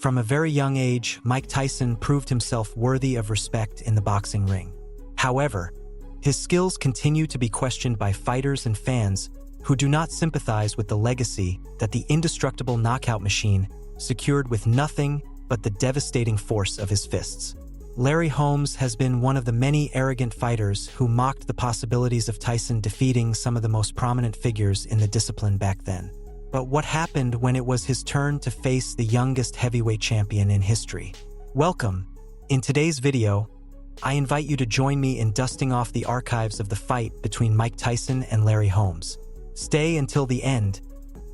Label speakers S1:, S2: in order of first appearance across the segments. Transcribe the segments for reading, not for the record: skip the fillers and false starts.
S1: From a very young age, Mike Tyson proved himself worthy of respect in the boxing ring. However, his skills continue to be questioned by fighters and fans who do not sympathize with the legacy that the indestructible knockout machine secured with nothing but the devastating force of his fists. Larry Holmes has been one of the many arrogant fighters who mocked the possibilities of Tyson defeating some of the most prominent figures in the discipline back then. But what happened when it was his turn to face the youngest heavyweight champion in history? Welcome. In today's video, I invite you to join me in dusting off the archives of the fight between Mike Tyson and Larry Holmes. Stay until the end.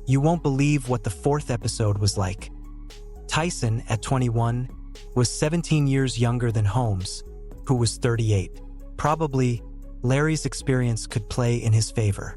S1: You won't believe what the fourth episode was like. Tyson, at 21, was 17 years younger than Holmes, who was 38. Probably, Larry's experience could play in his favor.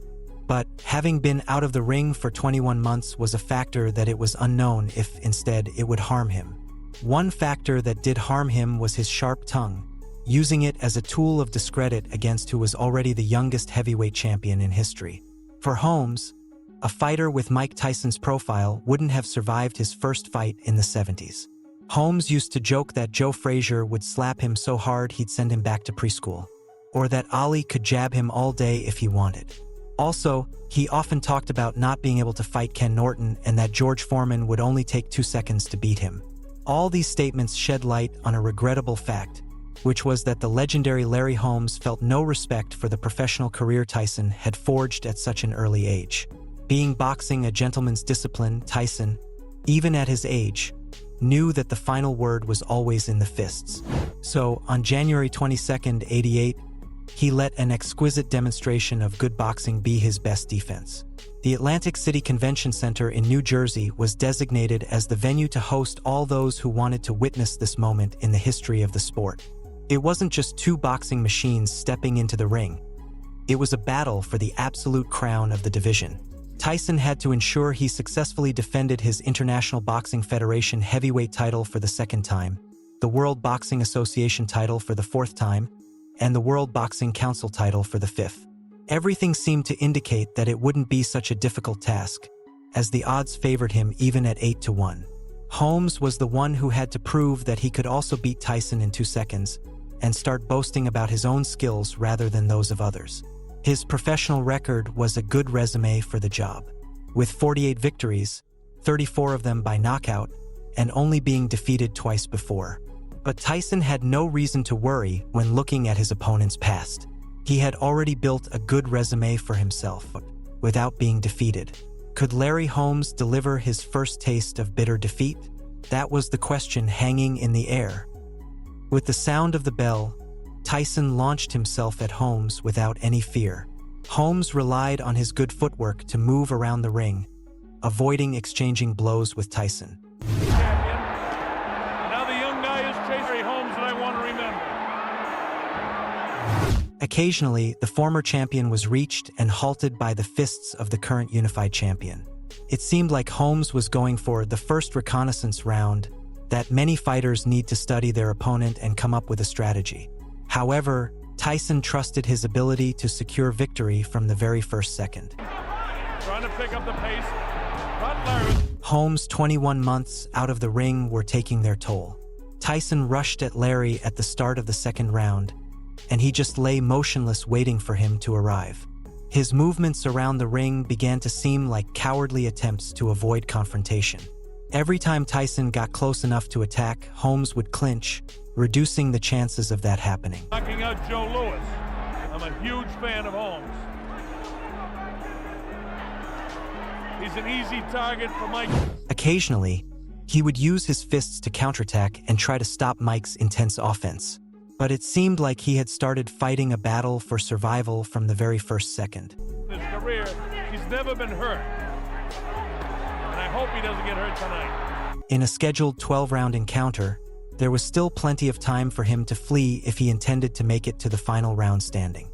S1: But having been out of the ring for 21 months was a factor that it was unknown if instead it would harm him. One factor that did harm him was his sharp tongue, using it as a tool of discredit against who was already the youngest heavyweight champion in history. For Holmes, a fighter with Mike Tyson's profile wouldn't have survived his first fight in the 70s. Holmes used to joke that Joe Frazier would slap him so hard he'd send him back to preschool, or that Ali could jab him all day if he wanted. Also, he often talked about not being able to fight Ken Norton and that George Foreman would only take 2 seconds to beat him. All these statements shed light on a regrettable fact, which was that the legendary Larry Holmes felt no respect for the professional career Tyson had forged at such an early age. Being boxing a gentleman's discipline, Tyson, even at his age, knew that the final word was always in the fists. So, on January 22, '88, he let an exquisite demonstration of good boxing be his best defense. The Atlantic City Convention Center in New Jersey was designated as the venue to host all those who wanted to witness this moment in the history of the sport. It wasn't just two boxing machines stepping into the ring. It was a battle for the absolute crown of the division. Tyson had to ensure he successfully defended his International Boxing Federation heavyweight title for the second time, the World Boxing Association title for the fourth time, and the World Boxing Council title for the fifth. Everything seemed to indicate that it wouldn't be such a difficult task, as the odds favored him even at 8-1. Holmes was the one who had to prove that he could also beat Tyson in 2 seconds, and start boasting about his own skills rather than those of others. His professional record was a good resume for the job. With 48 victories, 34 of them by knockout, and only being defeated twice before. But Tyson had no reason to worry when looking at his opponent's past. He had already built a good resume for himself, without being defeated. Could Larry Holmes deliver his first taste of bitter defeat? That was the question hanging in the air. With the sound of the bell, Tyson launched himself at Holmes without any fear. Holmes relied on his good footwork to move around the ring, avoiding exchanging blows with Tyson. Occasionally, the former champion was reached and halted by the fists of the current unified champion. It seemed like Holmes was going for the first reconnaissance round, that many fighters need to study their opponent and come up with a strategy. However, Tyson trusted his ability to secure victory from the very first second.
S2: Trying to pick up the pace. Not Larry.
S1: Holmes' 21 months out of the ring were taking their toll. Tyson rushed at Larry at the start of the second round, and he just lay motionless waiting for him to arrive. His movements around the ring began to seem like cowardly attempts to avoid confrontation. Every time Tyson got close enough to attack, Holmes would clinch, reducing the chances of that happening.
S2: Knocking out Joe Louis. I'm a huge fan of Holmes. He's an easy target for Mike.
S1: Occasionally, he would use his fists to counterattack and try to stop Mike's intense offense. But it seemed like he had started fighting a battle for survival from the very first second.
S2: In his career, he's never been hurt. And I hope he doesn't get hurt tonight.
S1: In a scheduled 12-round encounter, there was still plenty of time for him to flee if he intended to make it to the final round standing.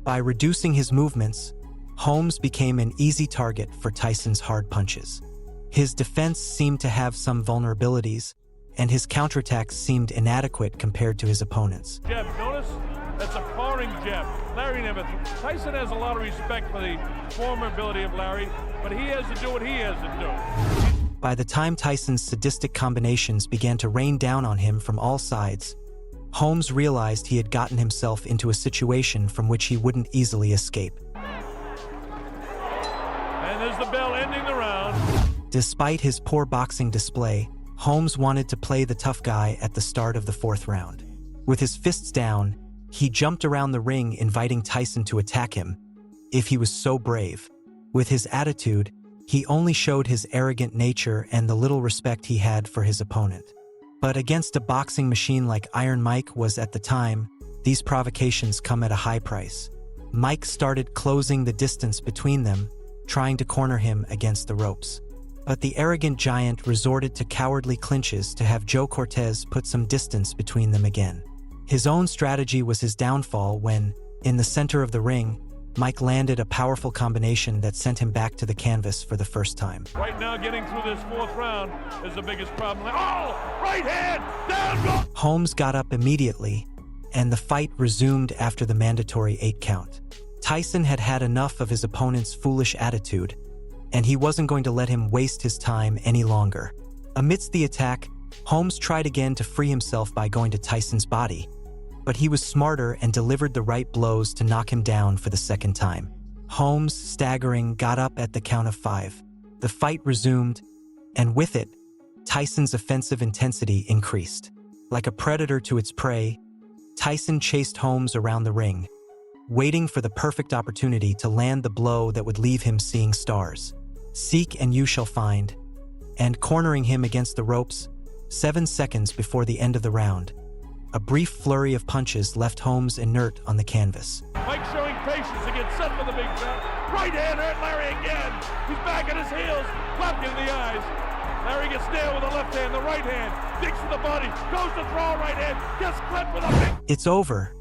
S1: By reducing his movements, Holmes became an easy target for Tyson's hard punches. His defense seemed to have some vulnerabilities, and his counterattacks seemed inadequate compared to his opponents.
S2: Jab, notice? That's a powering jab. Larry never. Tyson has a lot of respect for the former ability of Larry, but he has to do what he has to do.
S1: By the time Tyson's sadistic combinations began to rain down on him from all sides, Holmes realized he had gotten himself into a situation from which he wouldn't easily escape.
S2: And there's the bell ending the round.
S1: Despite his poor boxing display, Holmes wanted to play the tough guy at the start of the 4th round. With his fists down, he jumped around the ring inviting Tyson to attack him, if he was so brave. With his attitude, he only showed his arrogant nature and the little respect he had for his opponent. But against a boxing machine like Iron Mike was at the time, these provocations come at a high price. Mike started closing the distance between them, trying to corner him against the ropes. But the arrogant giant resorted to cowardly clinches to have Joe Cortez put some distance between them again. His own strategy was his downfall when, in the center of the ring, Mike landed a powerful combination that sent him back to the canvas for the first time.
S2: Right now, getting through this 4th round is the biggest problem. Oh, right hand, down, go!
S1: Holmes got up immediately, and the fight resumed after the mandatory 8 count. Tyson had had enough of his opponent's foolish attitude, and he wasn't going to let him waste his time any longer. Amidst the attack, Holmes tried again to free himself by going to Tyson's body, but he was smarter and delivered the right blows to knock him down for the 2nd time. Holmes, staggering, got up at the count of 5. The fight resumed, and with it, Tyson's offensive intensity increased. Like a predator to its prey, Tyson chased Holmes around the ring, waiting for the perfect opportunity to land the blow that would leave him seeing stars. Seek and you shall find. And cornering him against the ropes, 7 seconds before the end of the round, a brief flurry of punches left Holmes inert on the canvas.
S2: Mike showing patience to get set for the big shot. Right hand hurt Larry again. He's back at his heels, clapped in the eyes. Larry gets nailed with the left hand, the right hand, digs to the body, goes to throw right hand, gets clipped with a big...
S1: It's over,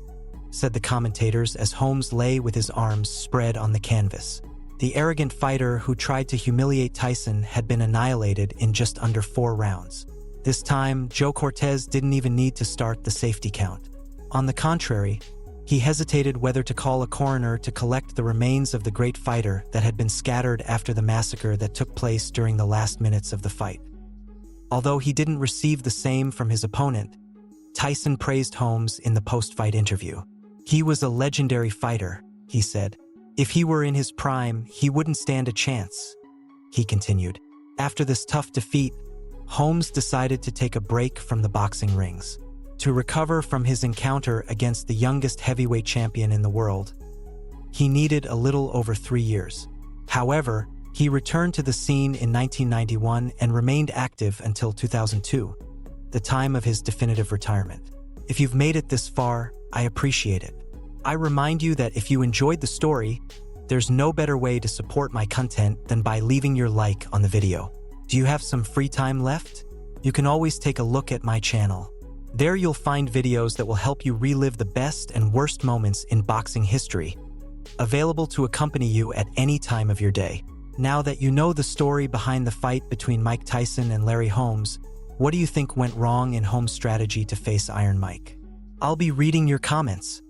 S1: said the commentators as Holmes lay with his arms spread on the canvas. The arrogant fighter who tried to humiliate Tyson had been annihilated in just under 4 rounds. This time, Joe Cortez didn't even need to start the safety count. On the contrary, he hesitated whether to call a coroner to collect the remains of the great fighter that had been scattered after the massacre that took place during the last minutes of the fight. Although he didn't receive the same from his opponent, Tyson praised Holmes in the post-fight interview. He was a legendary fighter, he said. If he were in his prime, he wouldn't stand a chance, he continued. After this tough defeat, Holmes decided to take a break from the boxing rings. To recover from his encounter against the youngest heavyweight champion in the world, he needed a little over 3 years. However, he returned to the scene in 1991 and remained active until 2002, the time of his definitive retirement. If you've made it this far, I appreciate it. I remind you that if you enjoyed the story, there's no better way to support my content than by leaving your like on the video. Do you have some free time left? You can always take a look at my channel. There you'll find videos that will help you relive the best and worst moments in boxing history, available to accompany you at any time of your day. Now that you know the story behind the fight between Mike Tyson and Larry Holmes, what do you think went wrong in Holmes' strategy to face Iron Mike? I'll be reading your comments.